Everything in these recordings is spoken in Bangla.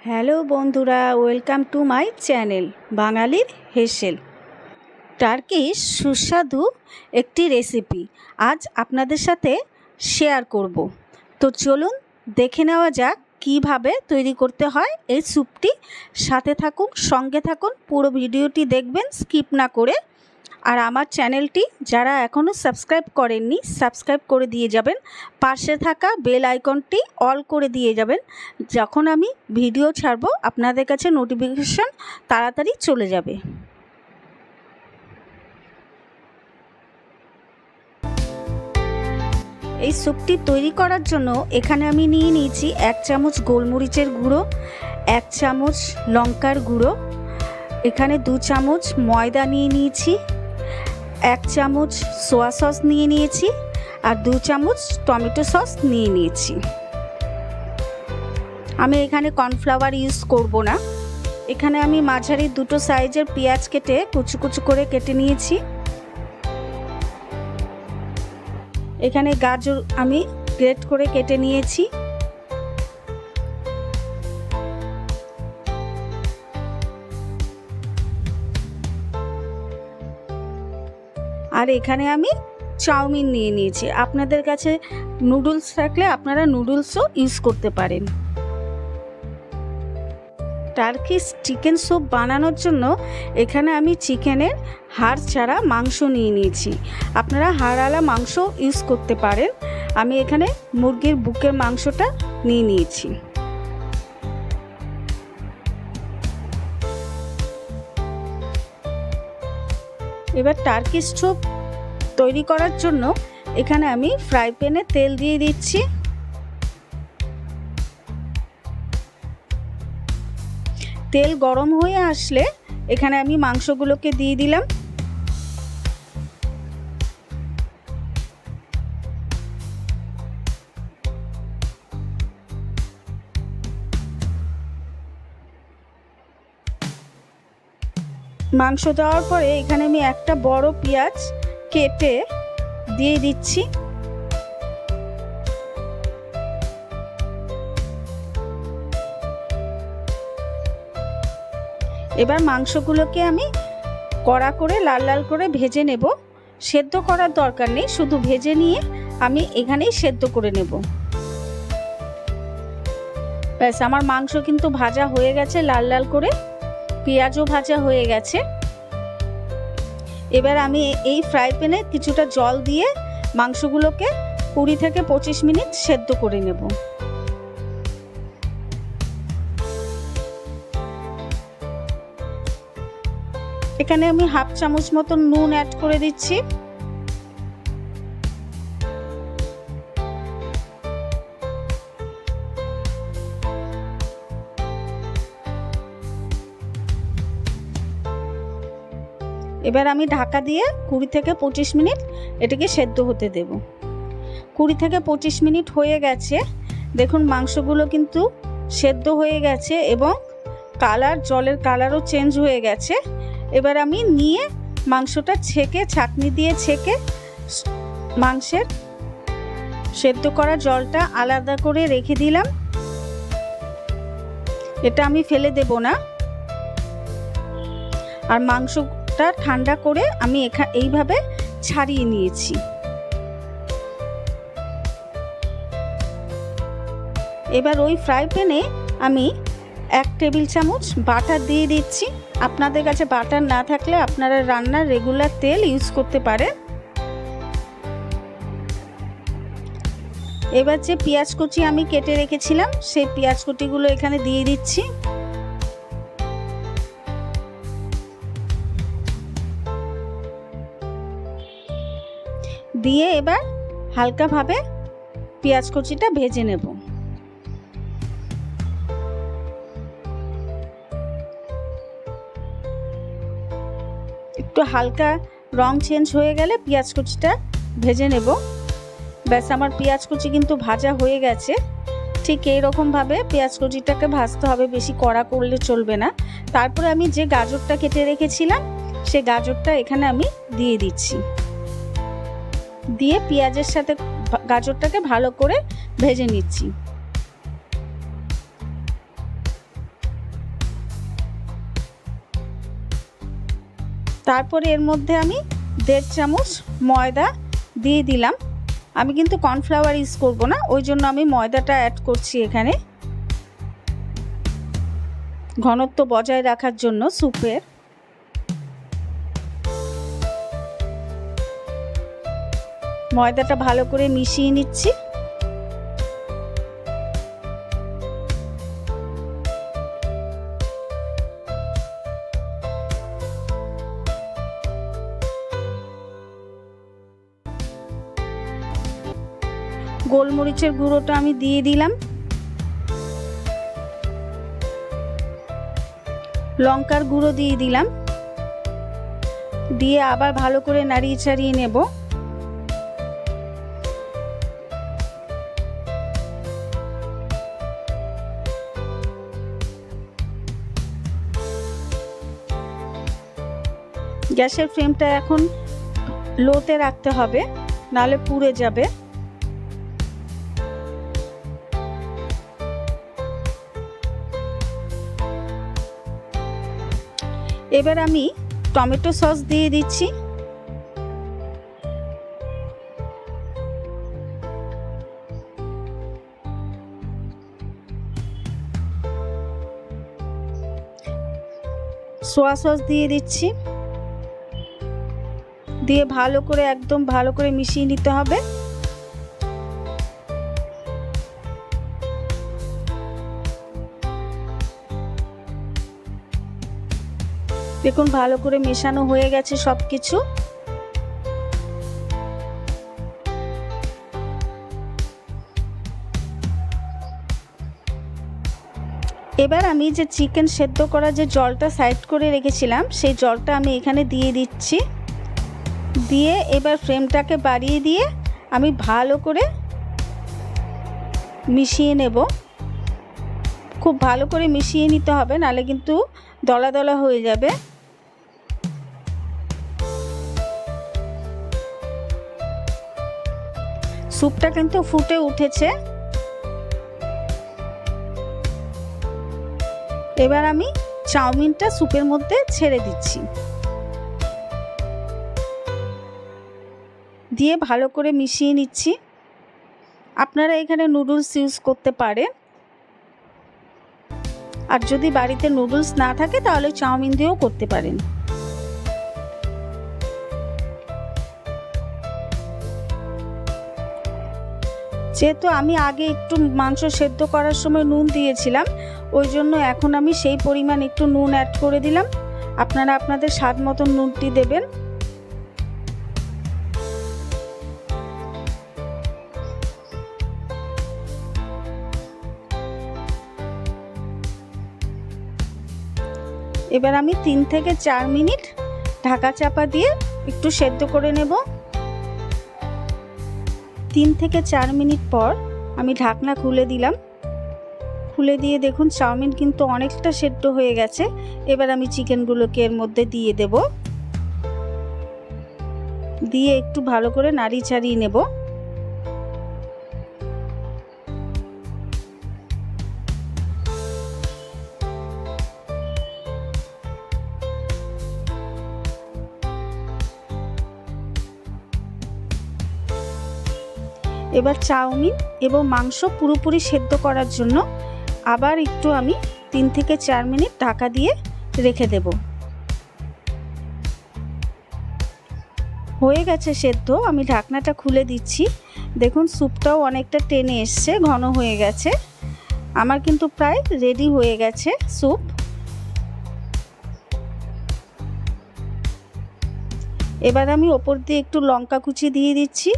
হ্যালো বন্ধুরা, ওয়েলকাম টু মাই চ্যানেল বাঙালির হেসেল। টার্কিশ সুস্বাদু একটি রেসিপি আজ আপনাদের সাথে শেয়ার করব। তো চলুন দেখে নেওয়া যাক কিভাবে তৈরি করতে হয় এই স্যুপটি। সাথে থাকুন, সঙ্গে থাকুন, পুরো ভিডিওটি দেখবেন স্কিপ না করে। আর আমার চ্যানেলটি যারা এখনও সাবস্ক্রাইব করেননি সাবস্ক্রাইব করে দিয়ে যাবেন, পাশে থাকা বেল আইকনটি অল করে দিয়ে যাবেন। যখন আমি ভিডিও ছাড়বো আপনাদের কাছে নোটিফিকেশন তাড়াতাড়ি চলে যাবে। এই স্যুপটি তৈরি করার জন্য এখানে আমি নিয়ে নিয়েছি 1 চামচ গোলমরিচের গুঁড়ো, 1 চামচ লঙ্কার গুঁড়ো, এখানে 2 চামচ ময়দা নিয়ে নিয়েছি, 1 চামচ সোয়া সস নিয়ে নিয়েছি আর 2 চামচ টমেটো সস নিয়ে নিয়েছি। আমি এখানে কর্নফ্লাওয়ার ইউজ করব না। এখানে আমি মাঝারি দুটো সাইজের পেঁয়াজ কেটে কুচু কুচু করে কেটে নিয়েছি। এখানে গাজর আমি গ্রেট করে কেটে নিয়েছি। আর এখানে আমি চাউমিন নিয়ে নিয়েছি। আপনাদের কাছে নুডলস থাকলে আপনারা নুডলসও ইউজ করতে পারেন। টার্কিশ চিকেন স্যুপ বানানোর জন্য এখানে আমি চিকেনের হাড় ছাড়া মাংস নিয়ে নিয়েছি। আপনারা হাড়ওয়ালা মাংস ইউজ করতে পারেন। আমি এখানে মুরগির বুকের মাংসটা নিয়ে নিয়েছি। এবার টার্কিশ স্যুপ তৈরি করার জন্য এখানে আমি ফ্রাই প্যানে তেল দিয়ে দিচ্ছি। তেল গরম হয়ে আসলে এখানে আমি মাংসগুলোকে দিয়ে দিলাম। মাংস দেওয়ার পরে এখানে আমি একটা বড় পেঁয়াজ কেটে দিয়ে দিচ্ছি। এবার মাংসগুলোকে আমি কড়া করে লাল লাল করে ভেজে নেব। সেদ্ধ করার দরকার নেই, শুধু ভেজে নিয়ে আমি এখানেই সেদ্ধ করে নেব। ব্যাস, আমার মাংস কিন্তু ভাজা হয়ে গেছে লাল লাল করে, পেঁয়াজও ভাজা হয়ে গেছে। এবার আমি এই ফ্রাই প্যানে কিছুটা জল দিয়ে মাংসগুলোকে 20 থেকে 25 মিনিট সেদ্ধ করে নেব। এখানে আমি হাফ চামচ মতন নুন অ্যাড করে দিচ্ছি। এবার আমি ঢাকা দিয়ে 20 থেকে 25 মিনিট এটাকে সেদ্ধ হতে দেব। 20 থেকে 25 মিনিট হয়ে গেছে। দেখুন মাংসগুলো কিন্তু সেদ্ধ হয়ে গেছে এবং জলের কালারও চেঞ্জ হয়ে গেছে। এবার আমি নিয়ে মাংসটা ছাঁকনি দিয়ে ছেঁকে মাংসের সেদ্ধ করা জলটা আলাদা করে রেখে দিলাম। এটা আমি ফেলে দেব না। আর মাংসটা ঠান্ডা করে আমি এইভাবে ছাড়িয়ে নিয়েছি। এবার ওই ফ্রাই প্যানে আমি 1 টেবিল চামচ বাটার দিয়ে দিচ্ছি। আপনাদের কাছে বাটার না থাকলে আপনারা রান্নার রেগুলার তেল ইউজ করতে পারেন। এবার যে পেঁয়াজ কুচি আমি কেটে রেখেছিলাম সেই পেঁয়াজ কুচিগুলো এখানে দিয়ে দিচ্ছি। দিয়ে এবার হালকাভাবে পেঁয়াজ কুচিটা ভেজে নেব। একটু হালকা রং চেঞ্জ হয়ে গেলে পেঁয়াজ কুচিটা ভেজে নেব। ব্যাস, আমার পেঁয়াজ কুচি কিন্তু ভাজা হয়ে গেছে। ঠিক এইরকমভাবে পেঁয়াজ কুচিটাকে ভাজতে হবে, বেশি কড়া করলে চলবে না। তারপরে আমি যে গাজরটা কেটে রেখেছিলাম সেই গাজরটা এখানে আমি দিয়ে দিচ্ছি। দিয়ে পেঁয়াজের সাথে গাজরটাকে ভালো করে ভেজে নিচ্ছি। তারপরে এর মধ্যে আমি 1.5 চামচ ময়দা দিয়ে দিলাম। আমি কিন্তু কর্নফ্লাওয়ার ইউজ করব না, ওই জন্য আমি ময়দাটা অ্যাড করছি এখানে, ঘনত্ব বজায় রাখার জন্য স্যুপের। ময়দাটা ভালো করে মিশিয়ে নিচ্ছি। গোলমরিচের গুঁড়োটা আমি দিয়ে দিলাম, লঙ্কার গুঁড়ো দিয়ে দিলাম, দিয়ে আবার ভালো করে নাড়িয়ে চাড়িয়ে নেব। গ্যাসের ফ্লেমটা এখন লোতে রাখতে হবে, নাহলে পুড়ে যাবে। এবার আমি টমেটো সস দিয়ে দিচ্ছি। সোয়া সস দিয়ে দিচ্ছি, দিয়ে ভালো করে একদম ভালো করে মিশিয়ে নিতে হবে। দেখুন ভালো করে মেশানো হয়ে গেছে সব কিছু। এবার আমি যে চিকেন সেদ্ধ করা যে জলটা সাইড করে রেখেছিলাম, সেই জলটা আমি এখানে দিয়ে দিচ্ছি। দিয়ে এবার ফ্লেমটাকে বাড়িয়ে দিয়ে আমি ভালো করে মিশিয়ে নেব। খুব ভালো করে মিশিয়ে নিতে হবে, নাহলে কিন্তু দলা দলা হয়ে যাবে। স্যুপটা কিন্তু ফুটে উঠেছে। এবার আমি চাউমিনটা স্যুপের মধ্যে ছেড়ে দিচ্ছি, দিয়ে ভালো করে মিশিয়ে নিচ্ছি। আপনারা এখানে নুডলস ইউজ করতে পারেন, আর যদি বাড়িতে নুডলস না থাকে তাহলে চাউমিন দিয়েও করতে পারেন। যেহেতু আমি আগে একটু মাংস সেদ্ধ করার সময় নুন দিয়েছিলাম, ওই জন্য এখন আমি সেই পরিমাণ একটু নুন অ্যাড করে দিলাম। আপনারা আপনাদের স্বাদ মতন নুনটি দেবেন। এবার আমি 3 থেকে 4 মিনিট ঢাকা চাপা দিয়ে একটু সেদ্ধ করে নেব। 3 থেকে 4 মিনিট পর আমি ঢাকনা খুলে দিলাম। খুলে দিয়ে দেখুন চাউমিন কিন্তু অনেকটা সেদ্ধ হয়ে গেছে। এবার আমি চিকেনগুলোকে এর মধ্যে দিয়ে দেব, দিয়ে একটু ভালো করে নাড়িয়ে চাড়িয়ে নেব। এবার চাউমিন এবং মাংস পুরোপুরি সেদ্ধ করার জন্য আবার একটু আমি 3 থেকে 4 মিনিট ঢাকা দিয়ে রেখে দেব। হয়ে গেছে সেদ্ধ, আমি ঢাকনাটা খুলে দিচ্ছি। দেখুন স্যুপটাও অনেকটা টেনে এসছে, ঘন হয়ে গেছে। আমার কিন্তু প্রায় রেডি হয়ে গেছে স্যুপ। এবার আমি ওপর দিয়ে একটু লঙ্কা কুচি দিয়ে দিচ্ছি,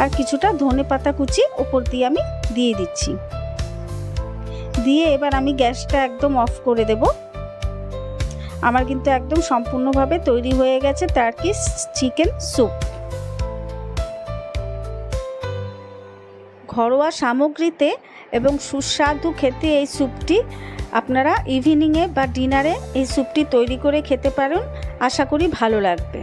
আর কিছুটা ধনেপাতা কুচি ওপর দিয়ে আমি দিয়ে দিচ্ছি। দিয়ে এবার আমি গ্যাসটা একদম অফ করে দেব। আমার কিন্তু একদম সম্পূর্ণভাবে তৈরি হয়ে গেছে টার্কিশ চিকেন স্যুপ। ঘরোয়া সামগ্রীতে এবং সুস্বাদু খেতে এই স্যুপটি আপনারা ইভিনিংয়ে বা ডিনারে এই স্যুপটি তৈরি করে খেতে পারেন। আশা করি ভালো লাগবে।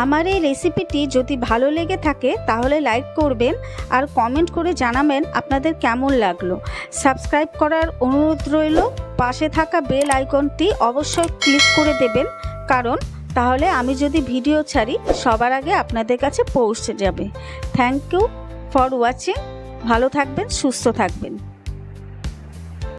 আমার এই রেসিপিটি যদি ভালো লেগে থাকে তাহলে লাইক করবেন আর কমেন্ট করে জানাবেন আপনাদের কেমন লাগলো। সাবস্ক্রাইব করার অনুরোধ রইল। পাশে থাকা বেল আইকনটি অবশ্যই ক্লিক করে দেবেন, কারণ তাহলে আমি যদি ভিডিও ছাড়ি সবার আগে আপনাদের কাছে পৌঁছে যাবে। Thank you for watching. ভালো থাকবেন, সুস্থ থাকবেন।